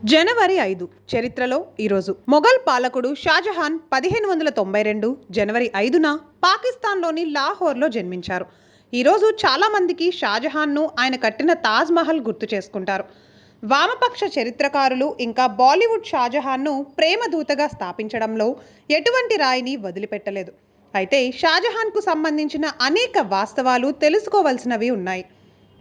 జనవరి 5 చరిత్రలో ఈరోజు మొఘల్ పాలకుడు షాజహాన్ 1592 జనవరి 5న పాకిస్తాన్లోని లాహోర్లో జన్మించారు. ఈరోజు చాలా మందికి షాజహాన్ను ఆయన కట్టిన తాజ్ మహల్ గుర్తు చేసుకుంటారు. వామపక్ష చరిత్రకారులు ఇంకా బాలీవుడ్ షాజహాన్ను ప్రేమదూతగా స్థాపించడంలో ఎటువంటి రాయిని వదిలిపెట్టలేదు. అయితే షాజహాన్కు సంబంధించిన అనేక వాస్తవాలు తెలుసుకోవలసినవి ఉన్నాయి.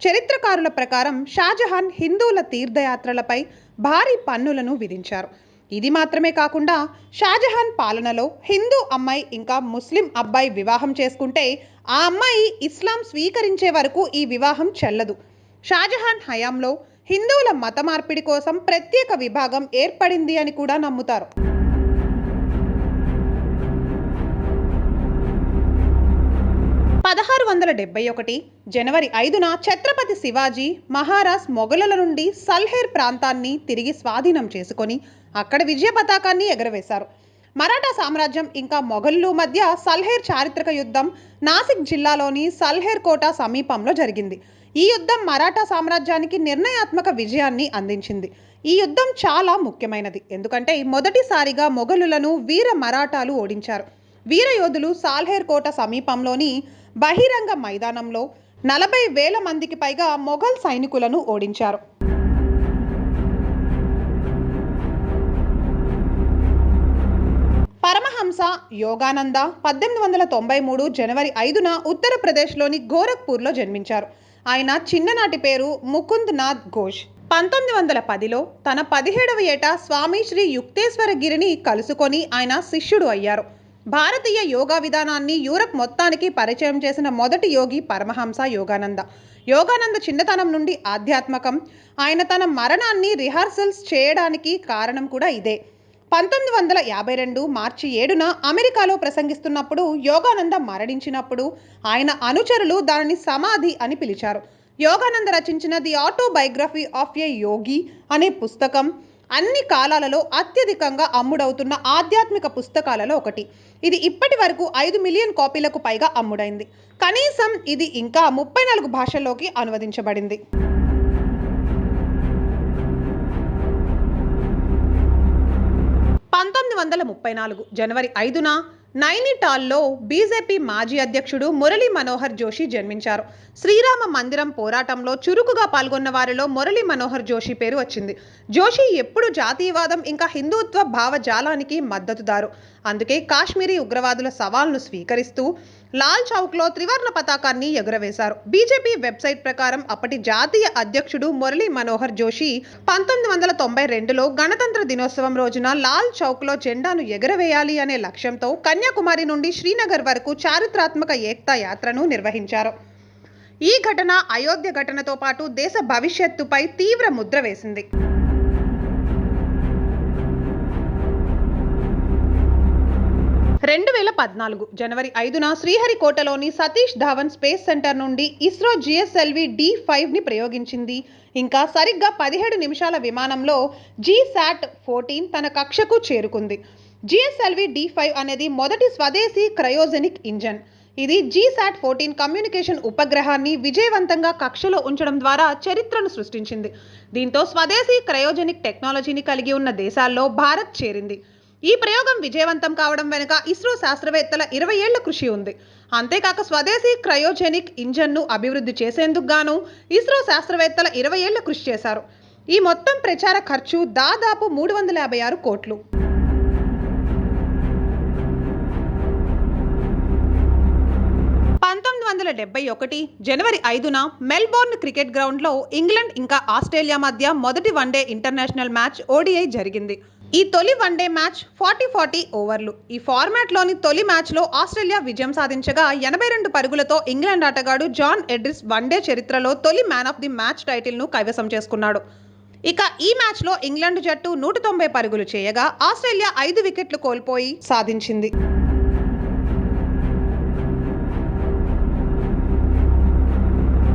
చరిత్రకారుల ప్రకారం షాజహాన్ హిందువుల తీర్థయాత్రలపై భారీ పన్నులను విధించారు. ఇది మాత్రమే కాకుండా షాజహాన్ పాలనలో హిందూ అమ్మాయి ఇంకా ముస్లిం అబ్బాయి వివాహం చేసుకుంటే ఆ అమ్మాయి ఇస్లాం స్వీకరించే వరకు ఈ వివాహం చెల్లదు. షాజహాన్ హయాంలో హిందువుల మత మార్పిడి కోసం ప్రత్యేక విభాగం ఏర్పడింది అని కూడా నమ్ముతారు. 1671 జనవరి 5న ఛత్రపతి శివాజీ మహారాజ్ మొఘలుల నుండి సల్హేర్ ప్రాంతాన్ని తిరిగి స్వాధీనం చేసుకొని అక్కడ విజయ పతాకాన్ని ఎగరవేశారు. మరాఠా సామ్రాజ్యం ఇంకా మొఘలుల మధ్య సల్హేర్ చారిత్రక యుద్ధం నాసిక్ జిల్లాలోని సల్హేర్ కోట సమీపంలో జరిగింది. ఈ యుద్ధం మరాఠా సామ్రాజ్యానికి నిర్ణయాత్మక విజయాన్ని అందించింది. ఈ యుద్ధం చాలా ముఖ్యమైనది ఎందుకంటే మొదటిసారిగా మొఘలులను వీర మరాఠాలు ఓడించారు. వీర యోధులు సాల్హేర్ కోట సమీపంలోని బహిరంగ మైదానంలో 40,000 మందికి పైగా మొఘల్ సైనికులను ఓడించారు. పరమహంస యోగానంద 1893 జనవరి 5న ఉత్తరప్రదేశ్లోని గోరఖ్పూర్లో జన్మించారు. ఆయన చిన్ననాటి పేరు ముకుంద్ నాథ్ ఘోష్. 1910లో తన 17వ ఏట స్వామి శ్రీ యుక్తేశ్వర గిరిని కలుసుకొని ఆయన శిష్యుడు అయ్యారు. భారతీయ యోగా విధానాన్ని యూరప్ మొత్తానికి పరిచయం చేసిన మొదటి యోగి పరమహంస యోగానంద. యోగానంద చిన్నతనం నుండి ఆధ్యాత్మకం. ఆయన తన మరణాన్ని రిహార్సల్స్ చేయడానికి కారణం కూడా ఇదే. 1952 మార్చి 7న అమెరికాలో ప్రసంగిస్తున్నప్పుడు యోగానంద మరణించినప్పుడు ఆయన అనుచరులు దానిని సమాధి అని పిలిచారు. యోగానంద రచించిన ది ఆటోబయోగ్రఫీ ఆఫ్ ఏ యోగి అనే పుస్తకం అన్ని కాలాలలో అత్యధికంగా అమ్ముడవుతున్న ఆధ్యాత్మిక పుస్తకాలలో ఒకటి. ఇది ఇప్పటి వరకు 5 మిలియన్ కాపీలకు పైగా అమ్ముడైంది. కనీసం ఇది ఇంకా 34 భాషల్లోకి అనువదించబడింది. 1934 జనవరి 5న నైనిటాల్లో బీజేపీ మాజీ అధ్యక్షుడు మురళీ మనోహర్ జోషి జన్మించారు. శ్రీరామ మందిరం పోరాటంలో చురుకుగా పాల్గొన్న వారిలో మురళీ మనోహర్ జోషి పేరు వచ్చింది. జోషి ఎప్పుడు జాతీయవాదం ఇంకా హిందుత్వ భావజాలానికి మద్దతుదారు. అందుకే కాశ్మీరీ ఉగ్రవాదుల సవాల్ను స్వీకరిస్తూ లాల్ చౌక్లో త్రివర్ణ పతాకాన్ని ఎగురవేశారు. బీజేపీ వెబ్సైట్ ప్రకారం అప్పటి జాతీయ అధ్యక్షుడు మురళీ మనోహర్ జోషి 1992లో గణతంత్ర దినోత్సవం రోజున లాల్ చౌక్లో జెండాను ఎగురవేయాలి అనే లక్ష్యంతో కన్యాకుమారి నుండి శ్రీనగర్ వరకు చారిత్రాత్మక ఏక్తా యాత్రను నిర్వహించారు. ఈ ఘటన అయోధ్య ఘటనతో పాటు దేశ భవిష్యత్తుపై తీవ్ర ముద్ర వేసింది. 2014 జనవరి 5న శ్రీహరికోటలోని సతీష్ ధావన్ స్పేస్ సెంటర్ నుండి ఇస్రో GSLV D5ని ప్రయోగించింది. ఇంకా సరిగ్గా 17 నిమిషాల విమానంలో GSAT-14 తన కక్షకు చేరుకుంది. GSLV D5 అనేది మొదటి స్వదేశీ క్రయోజెనిక్ ఇంజన్. ఇది GSAT-14 కమ్యూనికేషన్ ఉపగ్రహాన్ని విజయవంతంగా కక్షలో ఉంచడం ద్వారా చరిత్రను సృష్టించింది. దీంతో స్వదేశీ క్రయోజెనిక్ టెక్నాలజీని కలిగి ఉన్న దేశాల్లో భారత్ చేరింది. ఈ ప్రయోగం విజయవంతం కావడం వెనుక ఇస్రో శాస్త్రవేత్తల 20 ఏళ్ల కృషి ఉంది. అంతేకాక స్వదేశీ క్రయోజెనిక్ ఇంజన్ను అభివృద్ధి చేసేందుకు గాను ఇస్రో శాస్త్రవేత్తల 20 ఏళ్ల కృషి చేశారు. ఈ మొత్తం ప్రచార ఖర్చు దాదాపు 356 కోట్లు. 1971 జనవరి 5న మెల్బోర్న్ క్రికెట్ గ్రౌండ్లో ఇంగ్లాండ్ ఇంకా ఆస్ట్రేలియా మధ్య మొదటి వన్డే ఇంటర్నేషనల్ మ్యాచ్ ODI జరిగింది. ఈ తొలి వన్డే మ్యాచ్ 40 ఓవర్లు. ఈ ఫార్మాట్లోని తొలి మ్యాచ్లో ఆస్ట్రేలియా విజయం సాధించగా 82 పరుగులతో ఇంగ్లాండ్ ఆటగాడు జాన్ ఎడ్రిస్ వన్డే చరిత్రలో తొలి మ్యాన్ ఆఫ్ ది మ్యాచ్ టైటిల్ను కైవసం చేసుకున్నాడు. ఇక ఈ మ్యాచ్లో ఇంగ్లాండ్ జట్టు 190 పరుగులు చేయగా ఆస్ట్రేలియా 5 వికెట్లు కోల్పోయి సాధించింది.